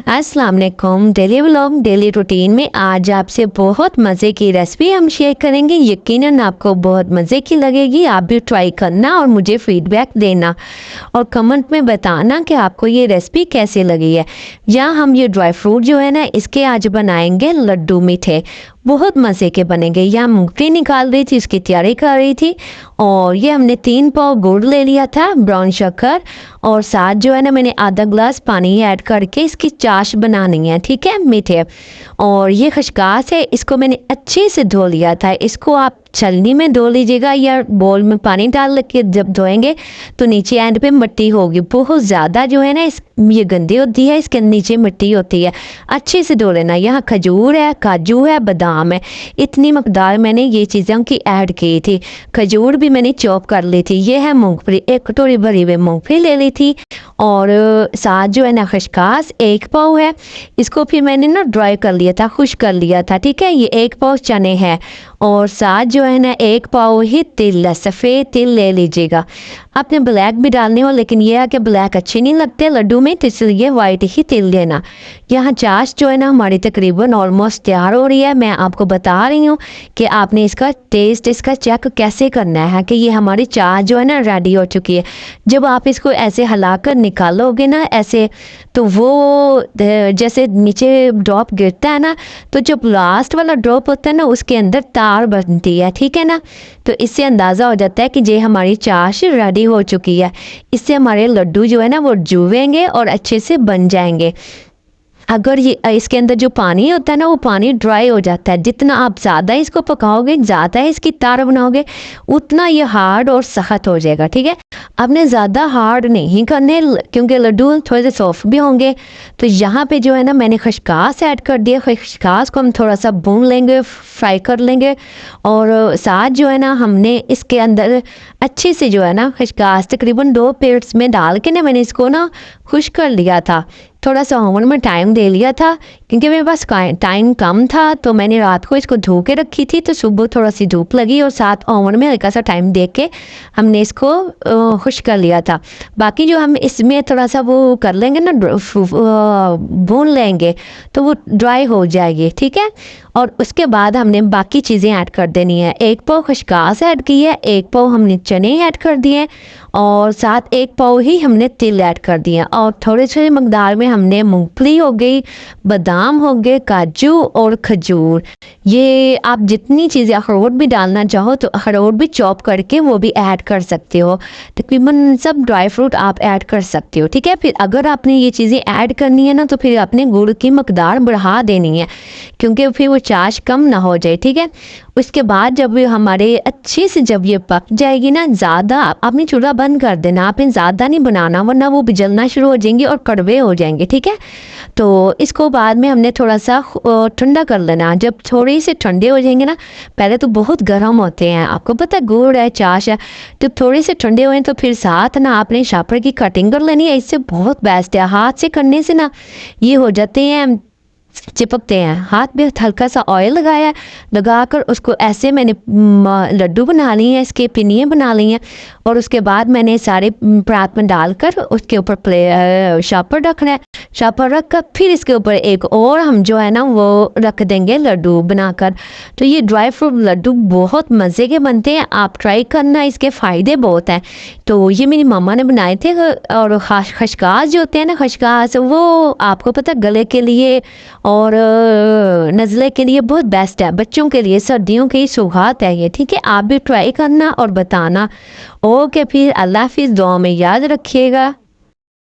अस्सलाम वालेकुम। Daily vlog daily routine में आज आपसे बहुत मज़े की रेसिपी हम शेयर करेंगे। यकीनन आपको बहुत मज़े की लगेगी। आप भी ट्राई करना और मुझे फीडबैक देना और कमेंट में बताना कि आपको ये रेसिपी कैसे लगी है। या हम ये ड्राई फ्रूट जो है ना, इसके आज बनाएंगे लड्डू मीठे, बहुत मज़े के बनेंगे। यहाँ मूंगफली निकाल रही थी, उसकी तैयारी कर रही थी। और ये हमने 3 पाव गुड़ ले लिया था, ब्राउन शक्कर, और साथ जो है ना मैंने आधा ग्लास पानी ऐड करके इसकी चाश बनानी है, ठीक है, मीठे। और ये खशकास है, इसको मैंने अच्छे से धो लिया था। इसको आप छलनी में धो लीजिएगा या बोल में पानी डाल के जब धोएंगे तो नीचे एंड पे मिट्टी होगी। बहुत ज़्यादा जो है ना ये गंदी होती है, इसके नीचे मिट्टी होती है। अच्छे से धो लेना। यहाँ खजूर है, काजू है, बादाम है। इतनी मकदार मैंने ये चीज़ों की ऐड की थी। खजूर भी मैंने चॉप कर ली थी। ये है मूंगफली, 1 कटोरी भरी हुई मूंगफली ले ली थी। और साथ जो है ना खशकास 1 पाव है। इसको फिर मैंने ना ड्राई कर लिया था, खुश कर लिया था, ठीक है। ये 1 पाव चने हैं। और साथ जो है ना 1 पाव ही तिल है, सफ़ेद तिल ले लीजिएगा। आपने ब्लैक भी डालने हो, लेकिन यह है कि ब्लैक अच्छे नहीं लगते लड्डू में, तो इसलिए वाइट ही तिल लेना। यहाँ चाश जो है ना हमारी तकरीबन ऑलमोस्ट तैयार हो रही है। मैं आपको बता रही हूँ कि आपने इसका टेस्ट इसका चेक कैसे करना है कि ये हमारी चाश जो है ना रेडी हो चुकी है। जब आप इसको ऐसे हिलाकर निकालोगे ना ऐसे, तो वो जैसे नीचे ड्रॉप गिरता है ना, तो जब लास्ट वाला ड्रॉप होता है ना उसके अंदर तार बनती है, ठीक है ना। तो इससे अंदाज़ा हो जाता है कि ये हमारी चाश रेडी हो चुकी है। इससे हमारे लड्डू जो है ना वो जुवेंगे और अच्छे से बन जाएंगे। अगर ये इसके अंदर जो पानी होता है ना वो पानी ड्राई हो जाता है। जितना आप ज़्यादा इसको पकाओगे, ज़्यादा इसकी तार बनाओगे, उतना ये हार्ड और सख्त हो जाएगा, ठीक है। आपने ज़्यादा हार्ड नहीं करने क्योंकि लड्डू थोड़े से सॉफ्ट भी होंगे। तो यहाँ पे जो है ना मैंने खशकास ऐड कर दिया। खशकास को हम थोड़ा सा भून लेंगे, फ्राई कर लेंगे। और साथ जो है ना हमने इसके अंदर अच्छे से जो है ना खशकास तकरीबन 2 प्लेट्स में डाल के ना मैंने इसको ना खुश कर लिया था। थोड़ा सा ओवन में टाइम दे लिया था क्योंकि मेरे पास टाइम कम था, तो मैंने रात को इसको धो के रखी थी। तो सुबह थोड़ा सी धूप लगी और साथ ओवन में हल्का सा टाइम दे के हमने इसको खुश कर लिया था। बाकी जो हम इसमें थोड़ा सा वो कर लेंगे ना, भून लेंगे तो वो ड्राई हो जाएगी, ठीक है। और उसके बाद हमने बाकी चीज़ें ऐड कर देनी है। 1 पाव खशकास ऐड की है, 1 पाव हमने चने ऐड कर दिए, और साथ 1 पाव ही हमने तिल ऐड कर दिए। और थोड़े थोड़े मकदार में हमने मूंगफली हो गई, बादाम हो गए, काजू और खजूर। ये आप जितनी चीज़ें, अखरोट भी डालना चाहो तो अखरोट भी चॉप करके वो भी ऐड कर सकते हो। तकरीबन सब ड्राई फ्रूट आप ऐड कर सकते हो, ठीक है। फिर अगर आपने ये चीज़ें ऐड करनी है ना तो फिर आपने गुड़ की मकदार बढ़ा देनी है क्योंकि फिर वो चाश कम ना हो जाए, ठीक है। उसके बाद जब हमारे अच्छे से जब ये पक जाएगी ना, ज़्यादा आपने चूल्हा बंद कर देना, आपने ज़्यादा नहीं बनाना वरना वो जलना शुरू हो जाएंगे और कड़वे हो जाएंगे, ठीक है। तो इसको बाद में हमने थोड़ा सा ठंडा कर लेना। जब थोड़े से ठंडे हो जाएंगे ना, पहले तो बहुत गर्म होते हैं, आपको पता है गुड़ है, चाश है। तो थोड़े से ठंडे हुए तो फिर साथ ना आपने शापर की कटिंग कर लेनी है। इससे बहुत बेस्ट है। हाथ से करने से ना ये हो जाते हैं, चिपकते हैं। हाथ में हल्का सा ऑयल लगाया, लगाकर उसको ऐसे मैंने लड्डू बना लिए हैं, इसके पिनिए बना लिए हैं। और उसके बाद मैंने सारे परात में डालकर उसके ऊपर शापर रखना है। शापर रख कर फिर इसके ऊपर एक और हम जो है ना वो रख देंगे लड्डू बनाकर। तो ये ड्राई फ्रूट लड्डू बहुत मज़े के बनते हैं, आप ट्राई करना, इसके फ़ायदे बहुत हैं। तो ये मेरी मम्मा ने बनाए थे। और खशकास जो होते हैं ना, खशकास वो आपको पता गले के लिए और नज़ले के लिए बहुत बेस्ट है। बच्चों के लिए सर्दियों की सौगात है ये, ठीक है। आप भी ट्राई करना और बताना। ओके, फिर अल्लाह हाफिज़, दुआ में याद रखिएगा।